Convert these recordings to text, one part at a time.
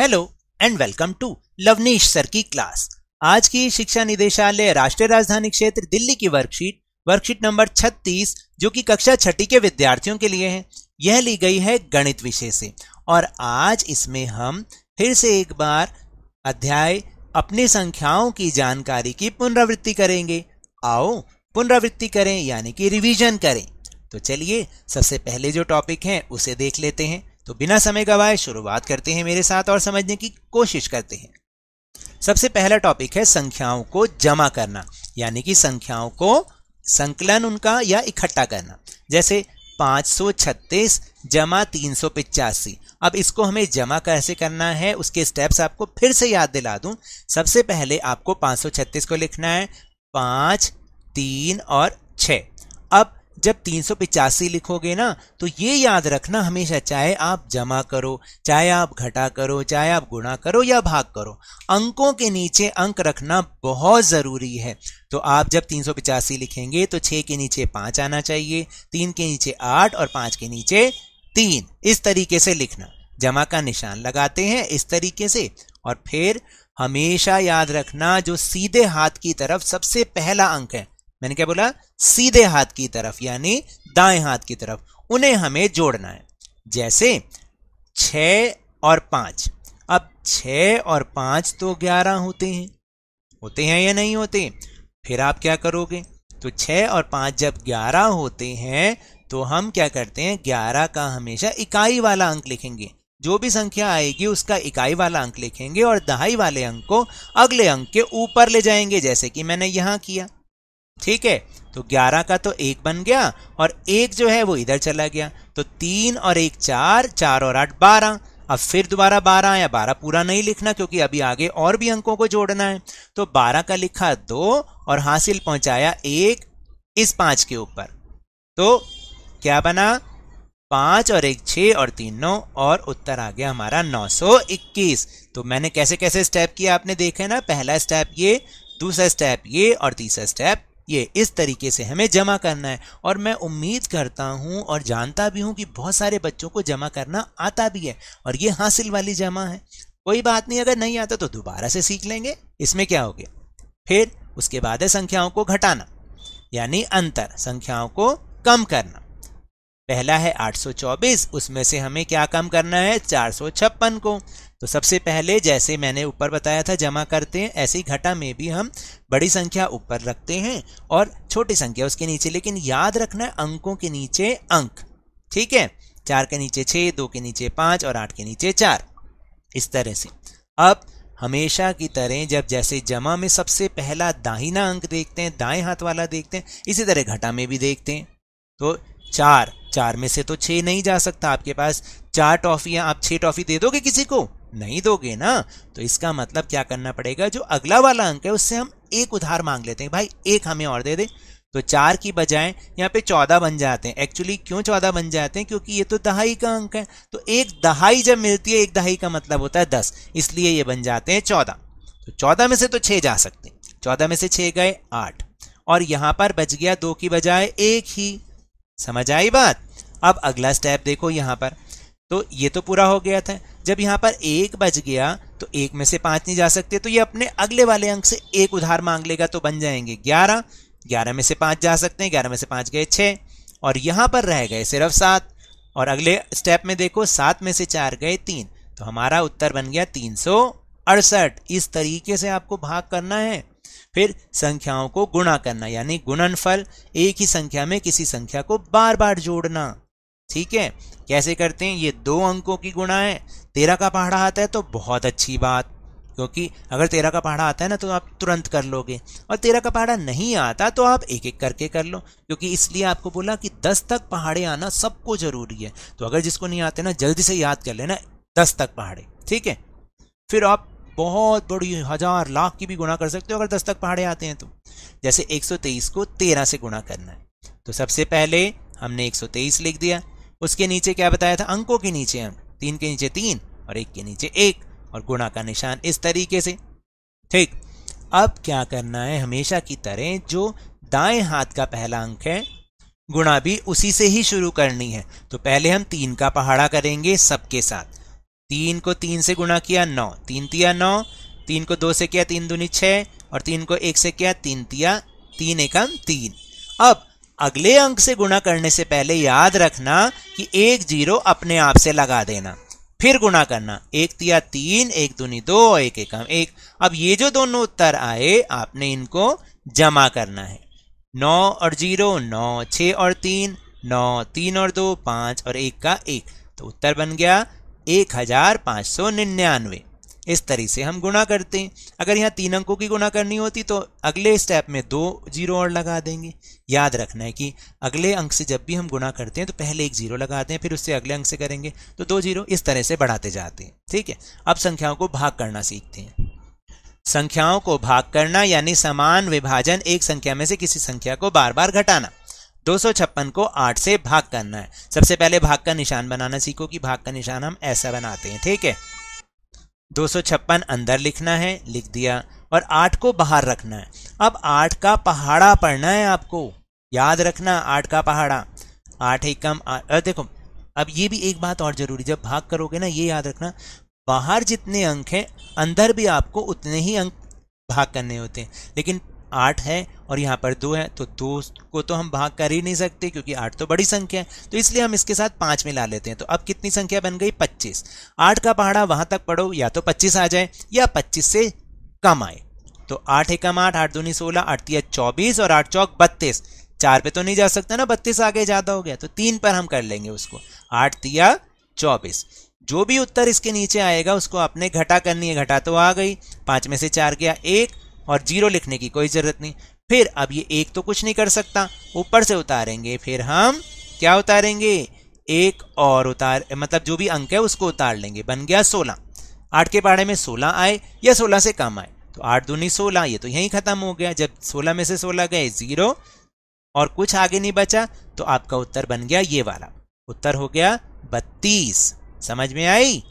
Hello and welcome to Lavneesh sir की class. आज की शिक्षा निदेशालय राष्ट्रीय राजधानी क्षेत्र दिल्ली की वर्कशीट नंबर 36 जो कि कक्षा छठी के विद्यार्थियों के लिए है, यह ली गई है गणित विषय से। और आज इसमें हम फिर से एक बार अध्याय अपनी संख्याओं की जानकारी की पुनरावृत्ति करेंगे। आओ पुनरावृत्ति करें यानी कि रिवीजन करें। तो चलिए सबसे पहले जो टॉपिक है उसे देख लेते हैं। तो बिना समय गवाए शुरुआत करते हैं मेरे साथ और समझने की कोशिश करते हैं। सबसे पहला टॉपिक है संख्याओं को जमा करना, यानी कि संख्याओं को संकलन उनका या इकट्ठा करना। जैसे 536 जमा 385। अब इसको हमें जमा कैसे करना है उसके स्टेप्स आपको फिर से याद दिला दूं। सबसे पहले आपको 536 को लिखना है 5, 3 और 6। अब जब 385 लिखोगे ना तो ये याद रखना हमेशा, चाहे आप जमा करो, चाहे आप घटा करो, चाहे आप गुणा करो या भाग करो, अंकों के नीचे अंक रखना बहुत जरूरी है। तो आप जब 385 लिखेंगे तो 6 के नीचे 5 आना चाहिए, 3 के नीचे 8 और 5 के नीचे 3। इस तरीके से लिखना, जमा का निशान लगाते हैं इस तरीके से। और फिर हमेशा याद रखना जो सीधे हाथ की तरफ सबसे पहला अंक है, मैंने क्या बोला, सीधे हाथ की तरफ यानी दाएं हाथ की तरफ, उन्हें हमें जोड़ना है। जैसे 6 और 5। अब 6 और 5 तो 11 होते हैं या नहीं होते? फिर आप क्या करोगे, तो 6 और 5 जब 11 होते हैं तो हम क्या करते हैं, 11 का हमेशा इकाई वाला अंक लिखेंगे। जो भी संख्या आएगी उसका इकाई वाला अंक लिखेंगे और दहाई वाले अंक को अगले अंक के ऊपर ले जाएंगे, जैसे कि मैंने यहां किया। ठीक है, तो 11 का तो 1 बन गया और 1 जो है वो इधर चला गया। तो 3 और 1 4, 4 और 8 12। अब फिर दोबारा 12 आया, 12 पूरा नहीं लिखना क्योंकि अभी आगे और भी अंकों को जोड़ना है। तो 12 का लिखा 2 और हासिल पहुंचाया 1 इस 5 के ऊपर। तो क्या बना, 5 और 1 6 और 3 9 और उत्तर आ गया हमारा 921। तो मैंने कैसे कैसे स्टेप किया आपने देखा ना, पहला स्टेप ये, दूसरा स्टेप ये और तीसरा स्टेप ये। इस तरीके से हमें जमा करना है। और मैं उम्मीद करता हूं और जानता भी हूं कि बहुत सारे बच्चों को जमा करना आता भी है और ये हासिल वाली जमा है। कोई बात नहीं, अगर नहीं आता तो दोबारा से सीख लेंगे, इसमें क्या हो गया। फिर उसके बाद है संख्याओं को घटाना यानी अंतर, संख्याओं को कम करना। पहला है 824, उसमें से हमें क्या कम करना है, 456 को। तो सबसे पहले जैसे मैंने ऊपर बताया था जमा करते हैं, ऐसे ही घटा में भी हम बड़ी संख्या ऊपर रखते हैं और छोटी संख्या उसके नीचे, लेकिन याद रखना है अंकों के नीचे अंक। ठीक है, 4 के नीचे 6, 2 के नीचे 5 और 8 के नीचे 4, इस तरह से। अब हमेशा की तरह जब जैसे जमा में सबसे पहला दाहिना अंक देखते हैं, दाएं हाथ वाला देखते हैं, इसी तरह घटा में भी देखते हैं। तो 4 में से तो 6 नहीं जा सकता, आपके पास 4 टॉफियां, आप 6 टॉफी दे दोगे किसी को? नहीं दोगे ना। तो इसका मतलब क्या करना पड़ेगा, जो अगला वाला अंक है उससे हम एक उधार मांग लेते हैं, भाई एक हमें और दे दे। तो 4 की बजाय यहाँ पे 14 बन जाते हैं। एक्चुअली क्यों 14 बन जाते हैं, क्योंकि ये तो दहाई का अंक है। तो एक दहाई जब मिलती है, एक दहाई का मतलब होता है 10, इसलिए ये बन जाते हैं 14। तो 14 में से तो 6 जा सकते हैं, 14 में से 6 गए 8 और यहां पर बच गया 2 की बजाय 1 ही। समझ आई बात। अब अगला स्टेप देखो यहां पर, तो ये तो पूरा हो गया था। जब यहां पर 1 बच गया तो 1 में से 5 नहीं जा सकते, तो ये अपने अगले वाले अंक से एक उधार मांग लेगा, तो बन जाएंगे 11। 11 में से 5 जा सकते हैं, 11 में से 5 गए 6 और यहां पर रह गए सिर्फ 7। और अगले स्टेप में देखो 7 में से 4 गए 3, तो हमारा उत्तर बन गया 368। इस तरीके से आपको भाग करना है। फिर संख्याओं को गुणा करना यानी गुणनफल, एक ही संख्या में किसी संख्या को बार बार जोड़ना। ठीक है, कैसे करते हैं, ये 2 अंकों की गुणा है। 13 का पहाड़ा आता है तो बहुत अच्छी बात, क्योंकि अगर 13 का पहाड़ा आता है ना तो आप तुरंत कर लोगे, और 13 का पहाड़ा नहीं आता तो आप एक एक करके कर लो, क्योंकि इसलिए आपको बोला कि 10 तक पहाड़े आना सबको जरूरी है। तो अगर जिसको नहीं आते ना जल्दी से याद कर लेना 10 तक पहाड़े। ठीक है, फिर आप बहुत बड़ी 1000 लाख की भी गुणा कर सकते हो अगर 10 तक पहाड़े आते हैं तो। जैसे 123 को 13 से गुणा करना है, तो सबसे पहले हमने 123 लिख दिया। उसके नीचे क्या बताया था, अंकों के नीचे अंक, 3 के नीचे 3 और 1 के नीचे 1 और गुणा का निशान इस तरीके से। ठीक, अब क्या करना है, हमेशा की तरह जो दाएं हाथ का पहला अंक है गुणा भी उसी से ही शुरू करनी है। तो पहले हम 3 का पहाड़ा करेंगे सबके साथ, 3 को 3 से गुणा किया 9, 3 तिया 9, 3 को 2 से किया 3 दूनी 6, और 3 को 1 से किया 3 तिया 3 एकम 3। अब अगले अंक से गुणा करने से पहले याद रखना कि एक जीरो अपने आप से लगा देना, फिर गुणा करना। 1 तिया 3, 1 दूनी 2, 1 एकम 1। अब ये जो दोनों उत्तर आए आपने इनको जमा करना है। 9 और 0 9, 6 और 3 9, 3 और 2 5 और 1 का 1, तो उत्तर बन गया 1599। इस तरह से हम गुणा करते हैं। अगर यहाँ 3 अंकों की गुणा करनी होती तो अगले स्टेप में 2 जीरो और लगा देंगे। याद रखना है कि अगले अंक से जब भी हम गुणा करते हैं तो पहले 1 जीरो लगाते हैं, फिर उससे अगले अंक से करेंगे तो 2 जीरो, इस तरह से बढ़ाते जाते हैं। ठीक है, अब संख्याओं को भाग करना सीखते हैं। संख्याओं को भाग करना यानी समान विभाजन, एक संख्या में से किसी संख्या को बार बार घटाना। 256 को 8 से भाग करना है। सबसे पहले भाग का निशान बनाना सीखो कि भाग का निशान हम ऐसा बनाते हैं। ठीक है, 256 अंदर लिखना है, लिख दिया, और 8 को बाहर रखना है। अब 8 का पहाड़ा पढ़ना है आपको, याद रखना 8 का पहाड़ा। 8 एकम 8। देखो अब ये भी एक बात और जरूरी, जब भाग करोगे ना ये याद रखना, बाहर जितने अंक हैं अंदर भी आपको उतने ही अंक भाग करने होते हैं। लेकिन 8 है और यहाँ पर 2 है, तो 2 को तो हम भाग कर ही नहीं सकते क्योंकि 8 तो बड़ी संख्या है, तो इसलिए हम इसके साथ 5 मिला लेते हैं। तो अब कितनी संख्या बन गई? 25। 8 का पहाड़ा वहां तक पढ़ो, या तो 25 आ जाए या 25 से कम आए। तो 8 एकम 8, 8 दूनी 16, 8 तिया 24 और 8 चौक 32। 4 पे तो नहीं जा सकता ना, 32 आगे ज्यादा हो गया, तो 3 पर हम कर लेंगे उसको। 8 तिया 24। जो भी उत्तर इसके नीचे आएगा उसको आपने घटा करनी है। घटा तो आ गई, 5 में से 4 गया 1, और 0 लिखने की कोई जरूरत नहीं। फिर अब ये 1 तो कुछ नहीं कर सकता, ऊपर से उतारेंगे, फिर हम क्या उतारेंगे? 1 और उतार, मतलब जो भी अंक है उसको उतार लेंगे, बन गया 16। 8 के पहाड़े में 16 आए या 16 से कम आए, तो 8 दूनी 16, ये तो यहीं खत्म हो गया। जब 16 में से 16 गए 0 और कुछ आगे नहीं बचा, तो आपका उत्तर बन गया ये वाला, उत्तर हो गया 32। समझ में आई?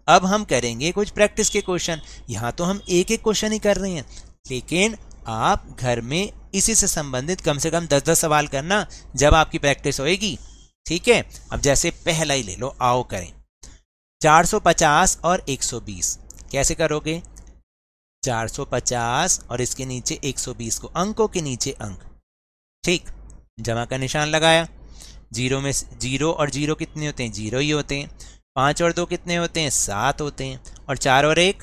अब हम करेंगे कुछ प्रैक्टिस के क्वेश्चन। यहां तो हम एक एक क्वेश्चन ही कर रहे हैं, लेकिन आप घर में इसी से संबंधित कम से कम 10-10 सवाल करना जब आपकी प्रैक्टिस होएगी। ठीक है, अब जैसे पहला ही ले लो, आओ करें। 450 और 120 कैसे करोगे? 450 और इसके नीचे 120 को, अंकों के नीचे अंक, ठीक, जमा का निशान लगाया। 0 में 0 और 0 कितने होते हैं? 0 ही होते हैं। 5 और 2 कितने होते हैं? 7 होते हैं। और 4 और 1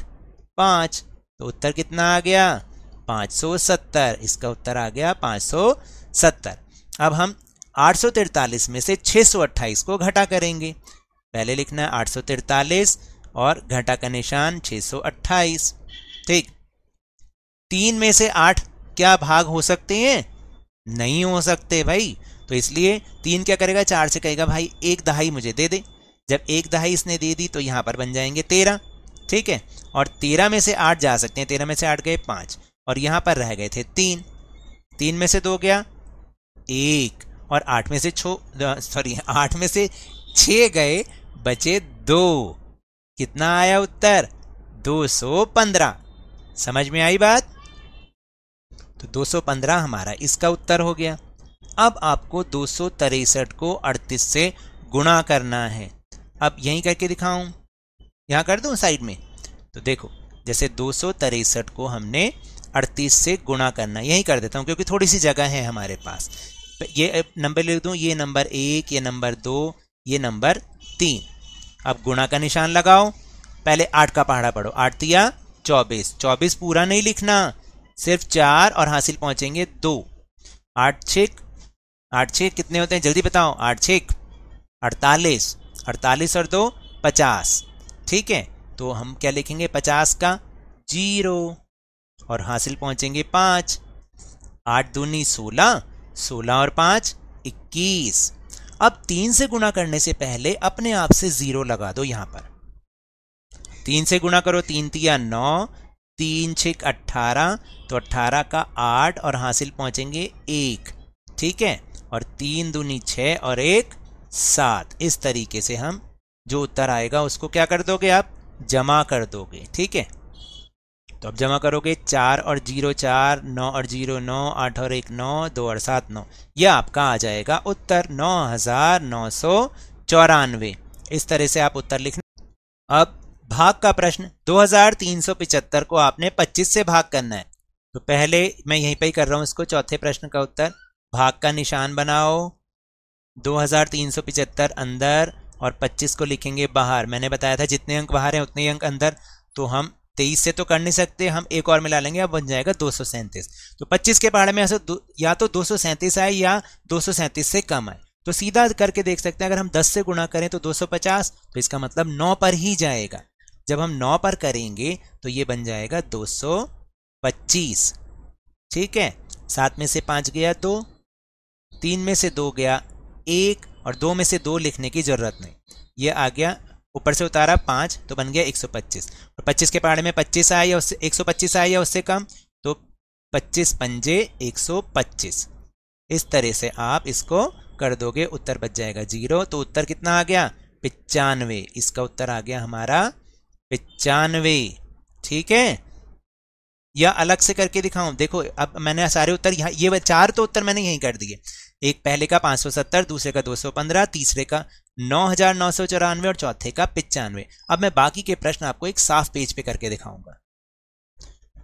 5, तो उत्तर कितना आ गया? 570। इसका उत्तर आ गया 570। अब हम 843 में से 628 को घटा करेंगे। पहले लिखना है 843 और घटा का निशान 628। ठीक, 3 में से 8 क्या भाग हो सकते हैं? नहीं हो सकते भाई, तो इसलिए 3 क्या करेगा? 4 से कहेगा भाई 1 दहाई मुझे दे दे। जब 1 दहाई इसने दे दी तो यहां पर बन जाएंगे 13। ठीक है, और 13 में से 8 जा सकते हैं, 13 में से 8 गए 5, और यहां पर रह गए थे 3। 3 में से 2 गया 1, और 8 में से 6 गए, बचे 2। कितना आया उत्तर? 215। समझ में आई बात? तो 215 हमारा इसका उत्तर हो गया। अब आपको 263 को 38 से गुणा करना है। अब यहीं करके दिखाऊं, यहां कर दूं साइड में, तो देखो जैसे 263 को हमने 38 से गुणा करना, यहीं कर देता हूं क्योंकि थोड़ी सी जगह है हमारे पास। ये नंबर लिख दूं, ये नंबर 1, ये नंबर 2, ये नंबर 3। अब गुणा का निशान लगाओ, पहले 8 का पहाड़ा पढ़ो। 8 तिया 24, 24 पूरा नहीं लिखना, सिर्फ 4 और हासिल पहुंचेंगे 2। 8 6 कितने होते हैं? जल्दी बताओ। 8 6 48, 48 और 2 50। ठीक है, तो हम क्या लिखेंगे? 50 का 0 और हासिल पहुंचेंगे 5। 8 दूनी 16, 16 और 5 21। अब 3 से गुणा करने से पहले अपने आप से 0 लगा दो। यहां पर 3 से गुणा करो, 3 तिया 9, 3 6 18, तो 18 का 8 और हासिल पहुंचेंगे 1। ठीक है, और 3 दूनी 6 और 1 7। इस तरीके से हम जो उत्तर आएगा उसको क्या कर दोगे? आप जमा कर दोगे। ठीक है, तो अब जमा करोगे, 4 और 0 4, 9 और 0 9, 8 और 1 9, 2 और 7 9। यह आपका आ जाएगा उत्तर 9994। इस तरह से आप उत्तर लिखना। अब भाग का प्रश्न, 2375 को आपने 25 से भाग करना है। तो पहले मैं यहीं पे ही कर रहा हूं इसको, चौथे प्रश्न का उत्तर। भाग का निशान बनाओ, 2375 अंदर और 25 को लिखेंगे बाहर। मैंने बताया था जितने अंक बाहर हैं उतने अंक अंदर। तो हम 23 से तो कर नहीं सकते, हम एक और मिला लेंगे, अब बन जाएगा 237। तो 25 के पहाड़े में या तो 237 आए या 237 से कम आए। तो सीधा करके देख सकते हैं, अगर हम 10 से गुणा करें तो 250, तो इसका मतलब 9 पर ही जाएगा। जब हम 9 पर करेंगे तो ये बन जाएगा 225। ठीक है, 7 में से 5 गया 2, 3 में से 2 गया 1 और 2 में से 2 लिखने की जरूरत नहीं। ये आ गया, ऊपर से उतारा 5 तो बन गया 125। और 25 के पहाड़े में 25 आया या उससे 125 आया या उससे कम, तो 25 पंजे 125। इस तरह से आप इसको कर दोगे, उत्तर बच जाएगा 0। तो उत्तर कितना आ गया? 95। इसका उत्तर आ गया हमारा 95। ठीक है, या अलग से करके दिखाऊं? देखो अब मैंने सारे उत्तर यहाँ, ये 4 तो उत्तर मैंने यहीं कर दिए। एक पहले का 570, दूसरे का 215, तीसरे का 9994 और चौथे का 95। अब मैं बाकी के प्रश्न आपको एक साफ पेज पे करके दिखाऊंगा।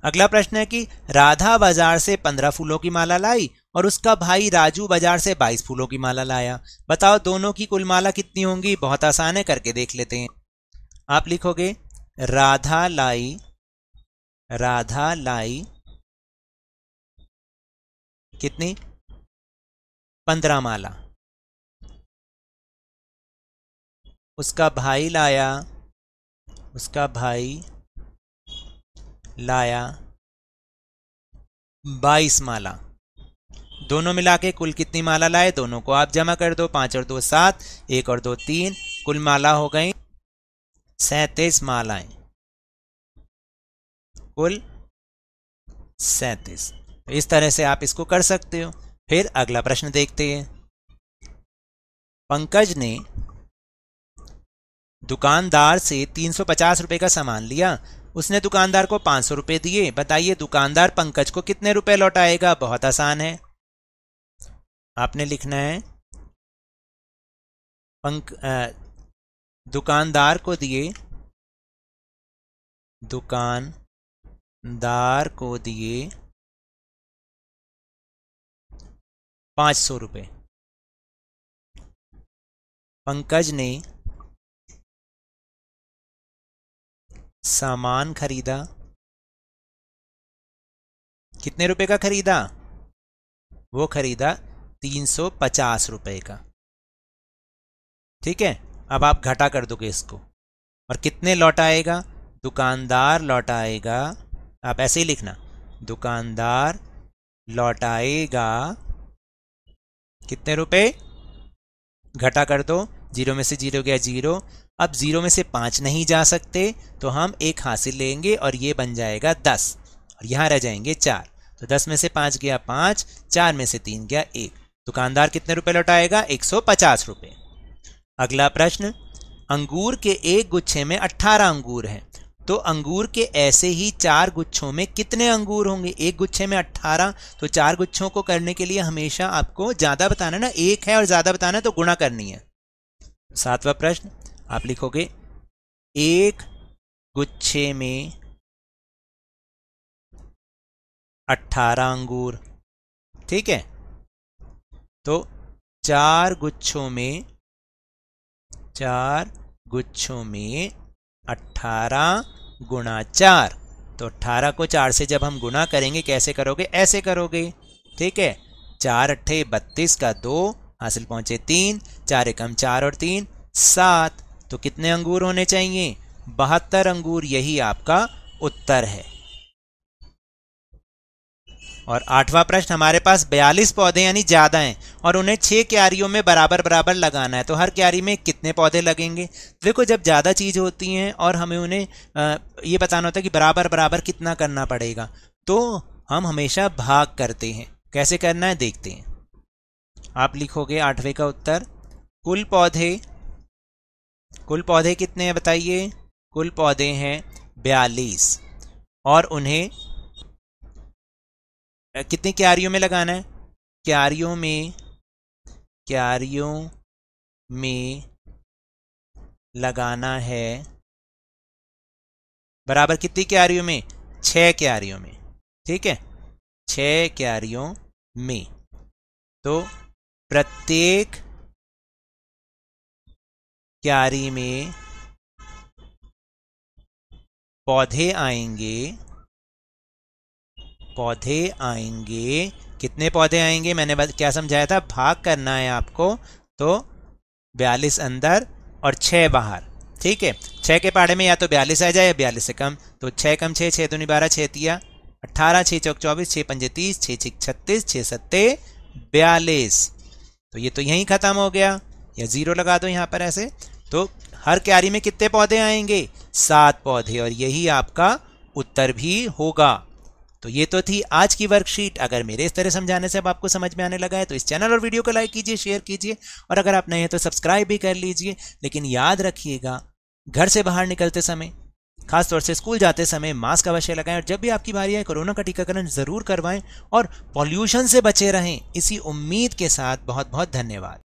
अगला प्रश्न है कि राधा बाजार से 15 फूलों की माला लाई और उसका भाई राजू बाजार से 22 फूलों की माला लाया। बताओ दोनों की कुल माला कितनी होंगी? बहुत आसान है, करके देख लेते हैं। आप लिखोगे राधा लाई कितनी? 15 माला। उसका भाई लाया 22 माला। दोनों मिला के कुल कितनी माला लाए? दोनों को आप जमा कर दो, 5 और 2 7, 1 और 2 3, कुल माला हो गई 37 मालाएं, कुल 37। इस तरह से आप इसको कर सकते हो। फिर अगला प्रश्न देखते हैं। पंकज ने दुकानदार से 350 रुपए का सामान लिया। उसने दुकानदार को 500 रुपए दिए। बताइए दुकानदार पंकज को कितने रुपए लौटाएगा? बहुत आसान है, आपने लिखना है दुकानदार को दिए 500 रुपए। पंकज ने सामान खरीदा, कितने रुपए का खरीदा? वो खरीदा 350 रुपए का। ठीक है, अब आप घटा कर दोगे इसको, और कितने लौटाएगा? दुकानदार लौटाएगा, आप ऐसे ही लिखना, दुकानदार लौटाएगा कितने रुपए? घटा कर दो, 0 में से 0 गया 0। अब 0 में से 5 नहीं जा सकते, तो हम 1 हासिल लेंगे और ये बन जाएगा 10, और यहां रह जाएंगे 4। तो 10 में से 5 गया 5, 4 में से 3 गया 1। दुकानदार कितने रुपए लौटाएगा? 150 रुपए। अगला प्रश्न, अंगूर के एक गुच्छे में 18 अंगूर हैं, तो अंगूर के ऐसे ही 4 गुच्छों में कितने अंगूर होंगे? एक गुच्छे में 18, तो 4 गुच्छों को करने के लिए हमेशा आपको ज्यादा बताना ना, एक है और ज्यादा बताना तो गुणा करनी है। 7वां प्रश्न, आप लिखोगे एक गुच्छे में 18 अंगूर। ठीक है, तो 4 गुच्छों में 18 गुणा 4, तो 18 को 4 से जब हम गुणा करेंगे कैसे करोगे? ऐसे करोगे। ठीक है, 4 अट्ठे 32 का 2 हासिल पहुंचे 3, 4 एकम 4 और 3 7। तो कितने अंगूर होने चाहिए? 72 अंगूर। यही आपका उत्तर है। और 8वां प्रश्न, हमारे पास 42 पौधे यानी ज्यादा हैं और उन्हें 6 क्यारियों में बराबर बराबर लगाना है, तो हर क्यारी में कितने पौधे लगेंगे? देखो जब ज्यादा चीज होती हैं और हमें उन्हें ये बताना होता है कि बराबर बराबर कितना करना पड़ेगा, तो हम हमेशा भाग करते हैं। कैसे करना है देखते हैं। आप लिखोगे 8वें का उत्तर, कुल पौधे कितने हैं बताइए? कुल पौधे हैं 42 और उन्हें कितनी क्यारियों में लगाना है? क्यारियों में लगाना है बराबर कितनी क्यारियों में? 6 क्यारियों में। ठीक है, 6 क्यारियों में। तो प्रत्येक क्यारी में पौधे आएंगे, पौधे आएंगे। कितने पौधे आएंगे? मैंने क्या समझाया था? भाग करना है आपको, तो 42 अंदर और 6 बाहर। ठीक है, 6 के पहाड़े में या तो 42 आ जाए या 42 से कम, तो 6 कम 6, 6 दूनी 12, 6 तिया 18, 6 चौक 24, 6 पंजे 30, 6 छिक 36, 6 सत्ते 42। तो ये तो यहीं खत्म हो गया, या 0 लगा दो यहाँ पर ऐसे। तो हर क्यारी में कितने पौधे आएंगे? 7 पौधे, और यही आपका उत्तर भी होगा। तो ये तो थी आज की वर्कशीट। अगर मेरे इस तरह समझाने से अब आपको समझ में आने लगा है तो इस चैनल और वीडियो को लाइक कीजिए, शेयर कीजिए, और अगर आप नए हैं तो सब्सक्राइब भी कर लीजिए। लेकिन याद रखिएगा, घर से बाहर निकलते समय, खासतौर से स्कूल जाते समय, मास्क अवश्य लगाएं, और जब भी आपकी बारी आए कोरोना का टीकाकरण जरूर करवाएं, और पॉल्यूशन से बचे रहें। इसी उम्मीद के साथ बहुत बहुत धन्यवाद।